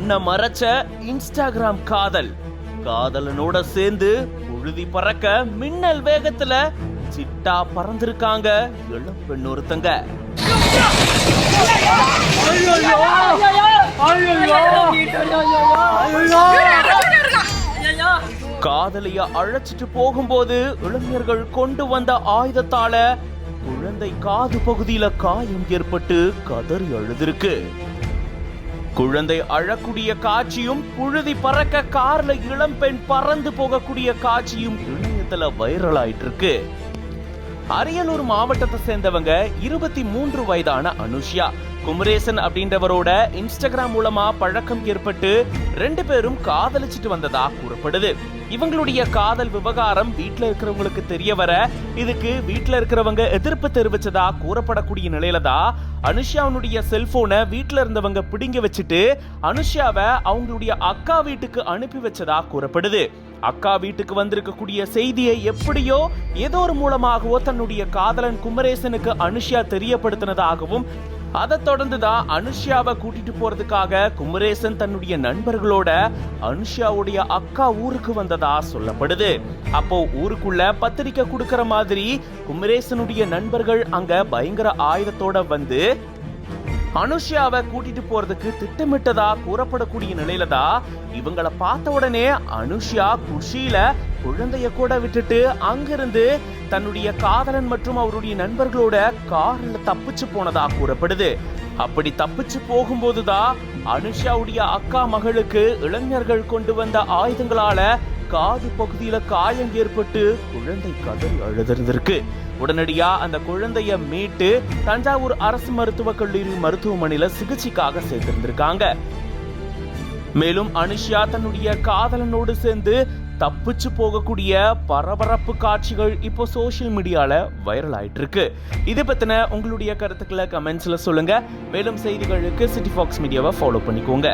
கண்ணை மறைச்ச இன்ஸ்டாகிராம் காதல். காதலனோட சேர்ந்து புழுதி பறக்க மின்னல் வேகத்துல சிட்டா பறந்திருக்காங்க இளம் பெண் ஒருத்தங்க. காதலிய அழைச்சிட்டு போகும்போது இளைஞர்கள் கொண்டு வந்த ஆயுதத்தால குழந்தை காது பகுதியில காயம் ஏற்பட்டு கதறி அழுதிருக்கு. குழந்தை அழக்கூடிய காட்சியும் புழுதி பறக்க கார்ல இளம் பெண் பறந்து போகக்கூடிய காட்சியும் இணையத்துல வைரல் ஆயிட்டு இருக்கு. அரியலூர் மாவட்டத்தை சேர்ந்தவங்க 23 வயதான அனுஷ்யா குமரேசன் அப்படின்றவரோட இன்ஸ்டாகிராம் மூலமா பழக்கம் ஏற்பட்டு 2 பேரும் காதலிச்சிட்டு வந்ததா கூறப்படுது. இவங்களுடைய காதல் விவகாரம் வீட்டுல இருக்கிறவங்களுக்கு தெரிய வர இதுக்கு வீட்டுல இருக்கிறவங்க எதிர்ப்பு தெரிவிச்சதா கூறப்படக்கூடிய நிலையில தான் அனுஷ்யாவுடைய செல்போனை வீட்டுல இருந்தவங்க பிடிங்க வச்சுட்டு அனுஷ்யாவை அவங்களுடைய அக்கா வீட்டுக்கு அனுப்பி வச்சதா கூறப்படுது. அக்கா வீட்டுக்கு வந்திருக்கக்கூடிய செய்தியை எப்படியோ ஏதோ ஒரு மூலமாகவோ தன்னுடைய காதலன் குமரேசனுக்கு அனுஷ்யா தெரியப்படுத்தினதாகவும் அதை தொடர்ந்துதான் அனுஷ்யாவை கூட்டிட்டு போறதுக்காக குமரேசன் தன்னுடைய நண்பர்களோட அனுஷ்யாவுடைய அக்கா ஊருக்கு வந்ததா சொல்லப்படுது. அப்போ ஊருக்குள்ள பத்திரிக்கை கொடுக்கற மாதிரி குமரேசனுடைய நண்பர்கள் அங்க பயங்கர ஆயுதத்தோட வந்து அனுஷ்யாவை கூட்டிட்டு போறதுக்கு திட்டமிட்டதா கூறப்படக்கூடிய நிலையில தான் இவங்களை பார்த்த உடனே அனுஷ்யா குஷியில குழந்தைய கூட விட்டுட்டு அங்கிருந்து தன்னுடைய காதலன் மற்றும் அவருடைய நண்பர்களோட கார்ல தப்பிச்சு போனதா கூறப்படுது. அப்படி தப்பிச்சு போகும்போதுதான் அனுஷ்யாவுடைய அக்கா மகளுக்கு இளைஞர்கள் கொண்டு வந்த ஆயுதங்களால காது பகுதியில காயம் ஏற்பட்டு குழந்தை கதறி அழுதிருந்திருக்கு. உடனடியா அந்த குழந்தைய மீட்டு தஞ்சாவூர் அரசு மருத்துவக் கல்லூரி மருத்துவமனையில சிகிச்சைக்காக சேர்த்திருந்திருக்காங்க. மேலும் அனுஷ்யா தன்னுடைய காதலனோடு சேர்ந்து தப்பிச்சு போகக்கூடிய பரபரப்பு காட்சிகள் இப்போ சோசியல் மீடியால வைரல் ஆயிட்டு இருக்கு. இது பத்தின உங்களுடைய கருத்துக்களை கமெண்ட்ஸ்ல சொல்லுங்க. மேலும் செய்திகளுக்கு சிட்டி ஃபாக்ஸ் மீடியாவை ஃபாலோ பண்ணிக்கோங்க.